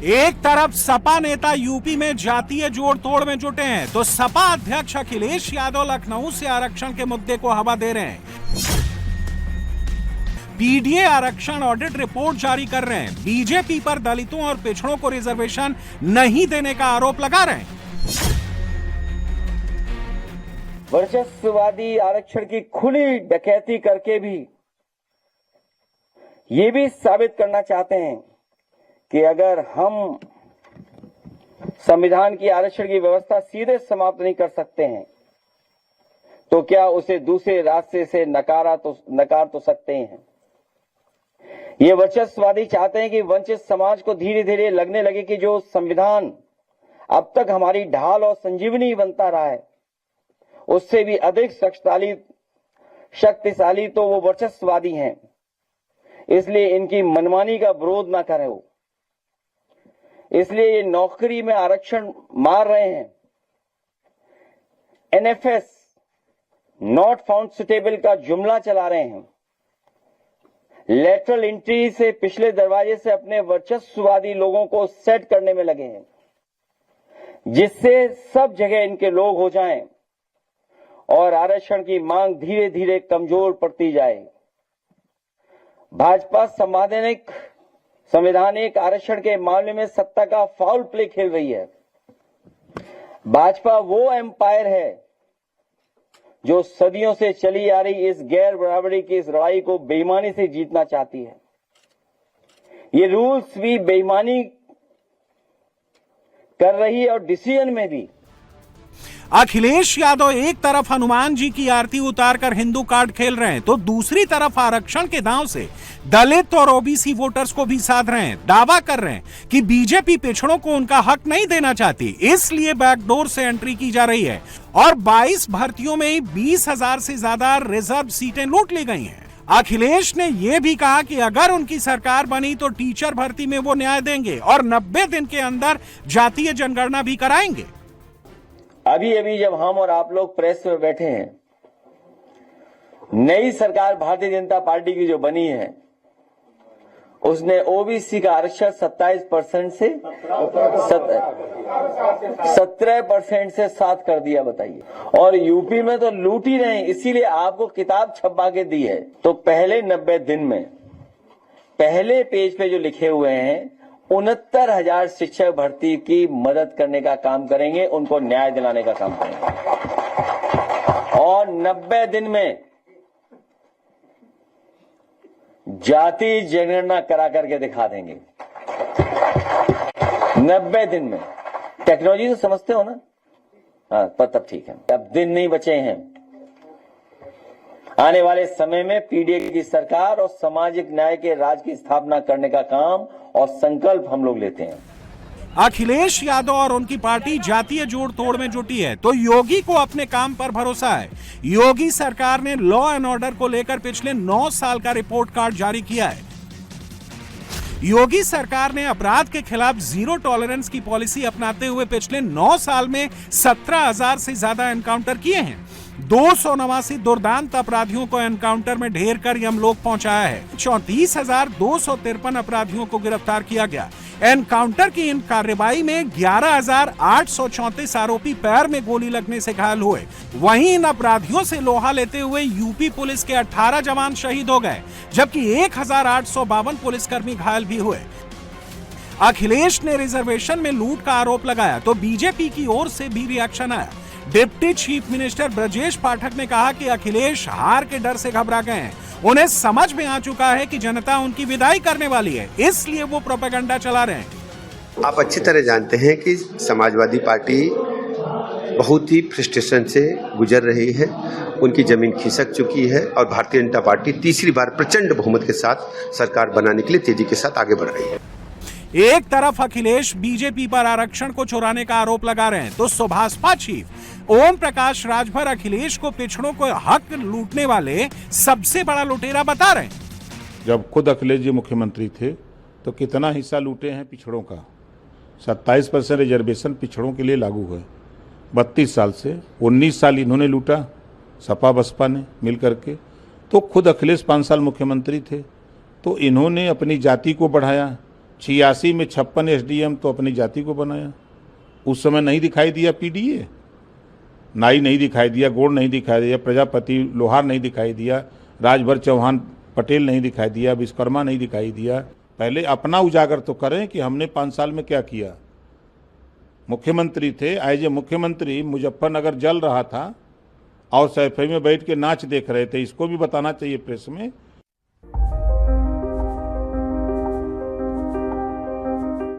एक तरफ सपा नेता यूपी में जातीय जोड़ तोड़ में जुटे हैं, तो सपा अध्यक्ष अखिलेश यादव लखनऊ से आरक्षण के मुद्दे को हवा दे रहे हैं। पीडीए आरक्षण ऑडिट रिपोर्ट जारी कर रहे हैं। बीजेपी पर दलितों और पिछड़ों को रिजर्वेशन नहीं देने का आरोप लगा रहे हैं। वर्चस्ववादी आरक्षण की खुली डकैती करके भी ये भी साबित करना चाहते हैं कि अगर हम संविधान की आरक्षण की व्यवस्था सीधे समाप्त नहीं कर सकते हैं तो क्या उसे दूसरे रास्ते से नकार तो सकते हैं। ये वर्चस्ववादी चाहते हैं कि वंचित समाज को धीरे धीरे लगने लगे कि जो संविधान अब तक हमारी ढाल और संजीवनी बनता रहा है उससे भी अधिक शक्तिशाली तो वो वर्चस्ववादी हैं, इसलिए इनकी मनमानी का विरोध ना करें वो। इसलिए ये नौकरी में आरक्षण मार रहे हैं। एनएफएस नॉट फाउंड सुटेबल का जुमला चला रहे हैं। लेटरल एंट्री से पिछले दरवाजे से अपने वर्चस्ववादी लोगों को सेट करने में लगे हैं, जिससे सब जगह इनके लोग हो जाएं और आरक्षण की मांग धीरे धीरे कमजोर पड़ती जाए। भाजपा संवैधानिक आरक्षण के मामले में सत्ता का फाउल प्ले खेल रही है। भाजपा वो एम्पायर है जो सदियों से चली आ रही इस गैर बराबरी की इस लड़ाई को बेईमानी से जीतना चाहती है। ये रूल्स भी बेईमानी कर रही है और डिसीजन में भी। अखिलेश यादव एक तरफ हनुमान जी की आरती उतारकर हिंदू कार्ड खेल रहे हैं, तो दूसरी तरफ आरक्षण के दांव से दलित और ओबीसी वोटर्स को भी साध रहे हैं। दावा कर रहे हैं कि बीजेपी पिछड़ों को उनका हक नहीं देना चाहती, इसलिए बैकडोर से एंट्री की जा रही है और 22 भर्तियों में ही 20,000 से ज्यादा रिजर्व सीटें लूट ली गई हैं। अखिलेश ने यह भी कहा कि अगर उनकी सरकार बनी तो टीचर भर्ती में वो न्याय देंगे और 90 दिन के अंदर जातीय जनगणना भी कराएंगे। अभी जब हम और आप लोग प्रेस में बैठे हैं, नई सरकार भारतीय जनता पार्टी की जो बनी है उसने ओबीसी का आरक्षण 27% से 17% से 7 कर दिया, बताइए। और यूपी में तो लूट ही रहे हैं, इसीलिए आपको किताब छपा के दी है। तो पहले 90 दिन में पहले पेज पे जो लिखे हुए हैं 69,000 शिक्षक भर्ती की मदद करने का काम करेंगे, उनको न्याय दिलाने का काम करेंगे और 90 दिन में जाति जनगणना करा करके दिखा देंगे। 90 दिन में। टेक्नोलॉजी तो समझते हो ना? हाँ, तब ठीक है। अब दिन नहीं बचे हैं। आने वाले समय में पीडीए की सरकार और सामाजिक न्याय के राज की स्थापना करने का काम और संकल्प हम लोग लेते हैं। अखिलेश यादव और उनकी पार्टी जातीय जोड़ तोड़ में जुटी है, तो योगी को अपने काम पर भरोसा है। योगी सरकार ने लॉ एंड ऑर्डर को लेकर पिछले 9 साल का रिपोर्ट कार्ड जारी किया है। योगी सरकार ने अपराध के खिलाफ जीरो टॉलरेंस की पॉलिसी अपनाते हुए पिछले 9 साल में 17,000 से ज्यादा एनकाउंटर किए हैं। 289 दुर्दांत अपराधियों को एनकाउंटर में ढेर कर यमलोक पहुंचाया है। 34,253 अपराधियों को गिरफ्तार किया गया। एनकाउंटर की इन कार्रवाई में 11,834 आरोपी पैर में गोली लगने से घायल हुए। वहीं इन अपराधियों से लोहा लेते हुए यूपी पुलिस के 18 जवान शहीद हो गए, जबकि 1,852 पुलिसकर्मी घायल भी हुए। अखिलेश ने रिजर्वेशन में लूट का आरोप लगाया, तो बीजेपी की ओर से भी रिएक्शन आया। Deputy chief minister Brajesh Pathak ने कहा कि अखिलेश हार के डर से घबरा गए हैं। उन्हें समझ में आ चुका है कि जनता उनकी विदाई करने वाली है, इसलिए वो प्रोपेगेंडा चला रहे हैं। आप अच्छी तरह जानते हैं कि समाजवादी पार्टी बहुत ही फ्रस्ट्रेशन से गुजर रही है, उनकी जमीन खिसक चुकी है और भारतीय जनता पार्टी तीसरी बार प्रचंड बहुमत के साथ सरकार बनाने के लिए तेजी के साथ आगे बढ़ रही है। एक तरफ अखिलेश बीजेपी पर आरक्षण को चुराने का आरोप लगा रहे हैं, तो सुभाषपा चीफ ओम प्रकाश राजभर अखिलेश को पिछड़ों को हक लूटने वाले सबसे बड़ा लुटेरा बता रहे हैं। जब खुद अखिलेश जी मुख्यमंत्री थे तो कितना हिस्सा लूटे हैं पिछड़ों का। 27% रिजर्वेशन पिछड़ों के लिए लागू है 32 साल से। 19 साल इन्होंने लूटा, सपा बसपा ने मिल करके। तो खुद अखिलेश 5 साल मुख्यमंत्री थे तो इन्होंने अपनी जाति को बढ़ाया, 86 में 56 एसडीएम तो अपनी जाति को बनाया। उस समय नहीं दिखाई दिया पीडीए, नाई नहीं दिखाई दिया, गोड़ नहीं दिखाई दिया, प्रजापति लोहार नहीं दिखाई दिया, राजभर चौहान पटेल नहीं दिखाई दिया, विश्वकर्मा नहीं दिखाई दिया। पहले अपना उजागर तो करें कि हमने 5 साल में क्या किया। मुख्यमंत्री थे, एज ए मुख्यमंत्री मुजफ्फरनगर जल रहा था और सैफई में बैठ के नाच देख रहे थे। इसको भी बताना चाहिए प्रेस में